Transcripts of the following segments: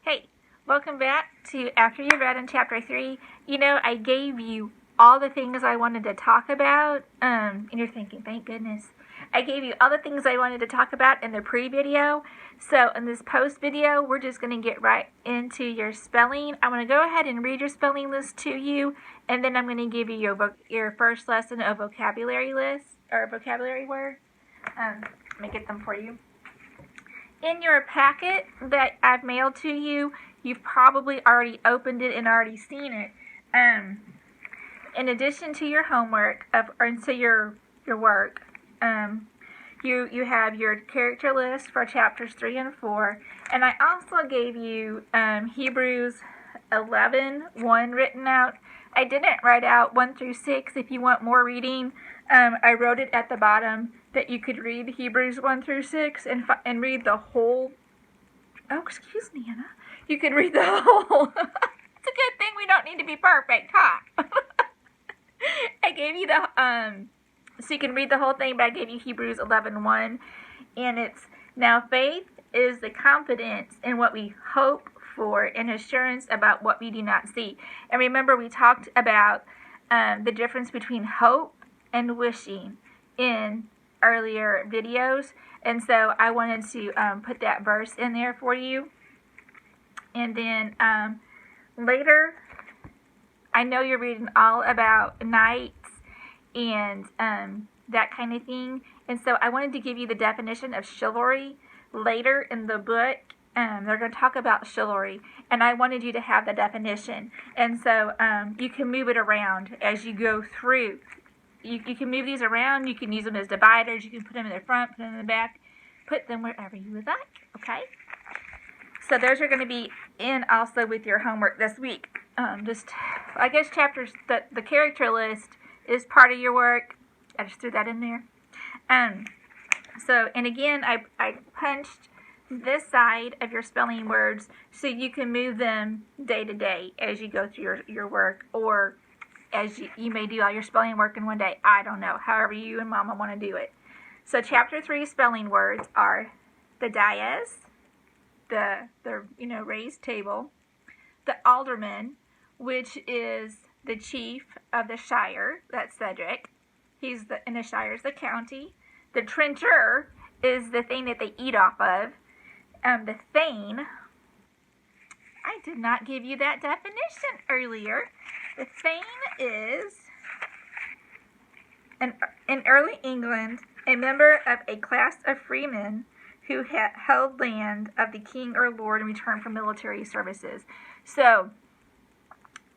Hey, welcome back to After You've Read in Chapter 3. You know, I gave you all the things I wanted to talk about. And you're thinking, thank goodness. I gave you all the things I wanted to talk about in the pre-video. So in this post-video, we're just going to get right into your spelling. I'm going to go ahead and read your spelling list to you. And then I'm going to give you your first lesson of vocabulary list, or vocabulary word. Let me get them for you. In your packet that I've mailed to you, you've probably already opened it and already seen it. In addition to your homework, or to your work, you have your character list for chapters 3 and 4, and I also gave you Hebrews 11:1 written out. I didn't write out 1 through 6. If you want more reading, I wrote it at the bottom that you could read Hebrews 1 through 6 and read the whole. Oh, excuse me, Anna. You could read the whole. It's a good thing we don't need to be perfect, huh? I gave you the so you can read the whole thing, but I gave you Hebrews 11:1, and it's now faith is the confidence in what we hope for and assurance about what we do not see. And remember, we talked about the difference between hope and wishing in earlier videos, and so I wanted to put that verse in there for you. And then later, I know you're reading all about knights and that kind of thing, and so I wanted to give you the definition of chivalry later in the book. They're going to talk about chivalry, and I wanted you to have the definition, and so you can move it around as you go through. You can move these around. You can use them as dividers. You can put them in the front, put them in the back, put them wherever you would like, okay? So those are going to be in also with your homework this week. I guess chapters, the character list is part of your work. I just threw that in there. And again, I punched this side of your spelling words so you can move them day to day as you go through your work, or as you may do all your spelling work in one day. I don't know, however you and Mama want to do it. So chapter 3 spelling words are the dais, the raised table, the alderman, which is the chief of the shire, that's Cedric. And the shire is the county. The trencher is the thing that they eat off of. The thane, I did not give you that definition earlier. The thane is, in early England, a member of a class of freemen who had held land of the king or lord in return for military services. So,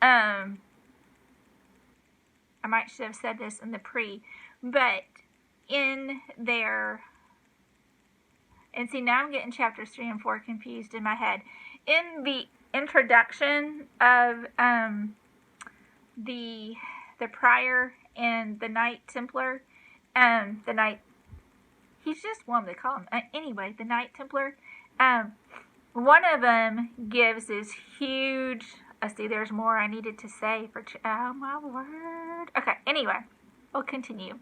I might should have said this in the but in there, and see, now I'm getting chapters 3 and 4 confused in my head. In the introduction of the prior and the Knight Templar, he's just one, they call him. Anyway, the Knight Templar, one of them gives this huge, see, there's more I needed to say for, oh my word. Okay, anyway, we'll continue.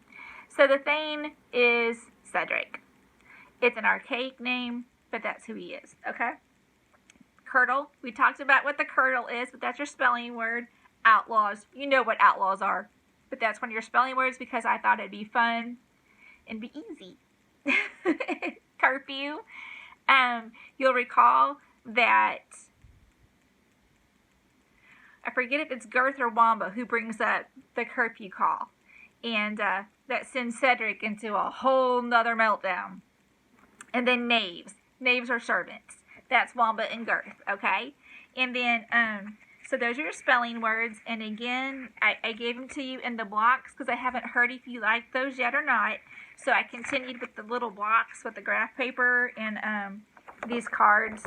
So the Thane is Cedric. It's an archaic name, but that's who he is, okay? Curdle, we talked about what the curdle is, but that's your spelling word. Outlaws, you know what outlaws are, but that's one of your spelling words because I thought it'd be fun and be easy. Curfew, you'll recall that, I forget if it's Girth or Wamba who brings up the curfew call, and that sends Cedric into a whole nother meltdown. And then knaves. Knaves are servants. That's Wamba and Girth, okay? And then, so those are your spelling words. And again, I gave them to you in the blocks because I haven't heard if you like those yet or not. So I continued with the little blocks with the graph paper and these cards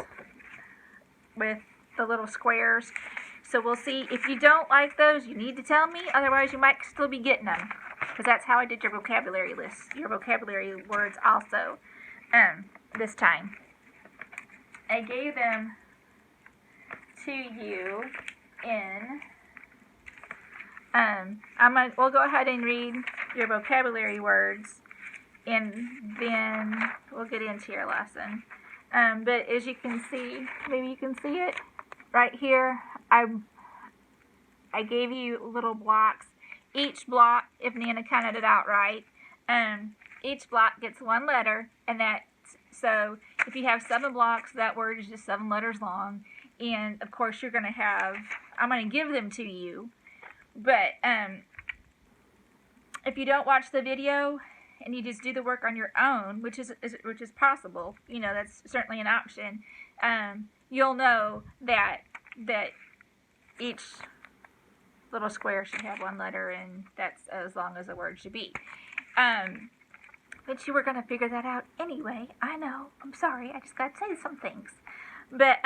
with the little squares. So we'll see. If you don't like those, you need to tell me. Otherwise, you might still be getting them. Because that's how I did your vocabulary list. Your vocabulary words also. This time. I gave them to you in, we'll go ahead and read your vocabulary words, and then we'll get into your lesson. But as you can see, maybe you can see it right here, I gave you little blocks. Each block, if Nana counted it out right, each block gets one letter, and so if you have 7 blocks, that word is just 7 letters long. And of course, you're going to have, I'm going to give them to you, but if you don't watch the video and you just do the work on your own, which is possible, you know, that's certainly an option, you'll know that each little square should have 1 letter, and that's as long as a word should be. But you were going to figure that out anyway. I know. I'm sorry. I just got to say some things. But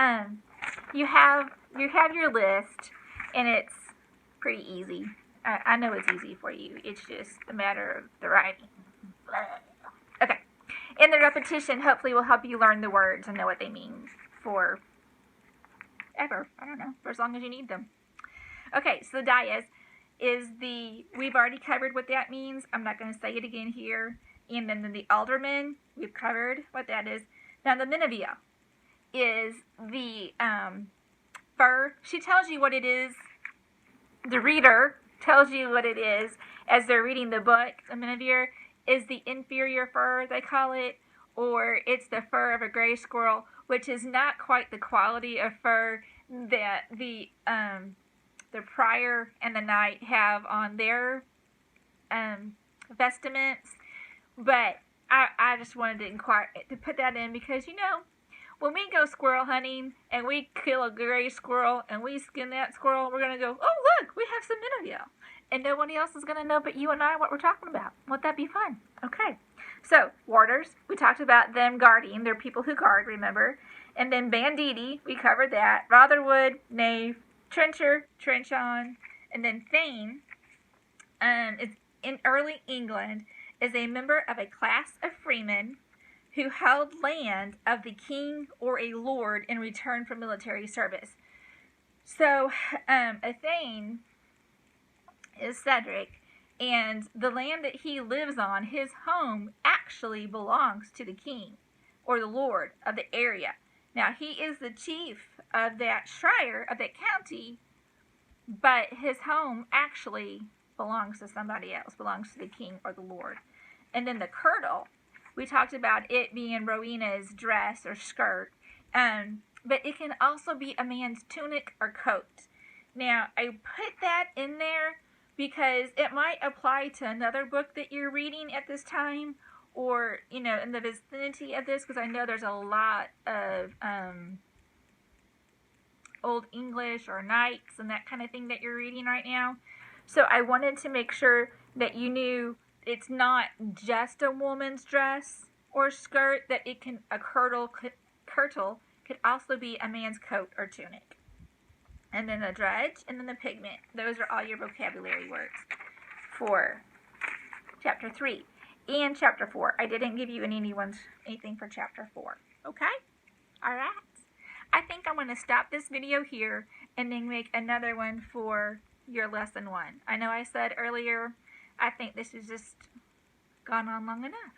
you have your list, and it's pretty easy. I know it's easy for you. It's just a matter of the writing. Okay. And the repetition hopefully will help you learn the words and know what they mean for ever. I don't know. For as long as you need them. Okay, so the dais is we've already covered what that means. I'm not going to say it again here. And then the alderman, we've covered what that is. Now the Menevia is the fur. She tells you what it is. The reader tells you what it is as they're reading the book. The Menevia is the inferior fur, they call it, or it's the fur of a gray squirrel, which is not quite the quality of fur that the prior and the knight have on their vestments. But I just wanted to put that in because, you know, when we go squirrel hunting and we kill a gray squirrel and we skin that squirrel, we're going to go, oh, look, we have some Menevia. And nobody else is going to know but you and I what we're talking about. Won't that be fun? Okay. So, warders, we talked about them guarding. They're people who guard, remember. And then banditti, we covered that. Rotherwood, knave, trencher, trenchon. And then thane, it's in early England, is a member of a class of freemen who held land of the king or a lord in return for military service. So, a thane is Cedric, and the land that he lives on, his home, actually belongs to the king or the lord of the area. Now, he is the chief of that shire of that county, but his home actually belongs to somebody else, belongs to the king or the lord. And then the kirtle, we talked about it being Rowena's dress or skirt, but it can also be a man's tunic or coat. Now, I put that in there because it might apply to another book that you're reading at this time, or, you know, in the vicinity of this, because I know there's a lot of Old English or Knights and that kind of thing that you're reading right now. So I wanted to make sure that you knew it's not just a woman's dress or skirt, that it can, a kirtle could also be a man's coat or tunic. And then the drudge, and then the pigment. Those are all your vocabulary words for chapter 3 and chapter 4. I didn't give you anything for chapter 4. Okay? All right. I think I'm going to stop this video here and then make another one for your lesson 1. I know I said earlier, I think this has just gone on long enough.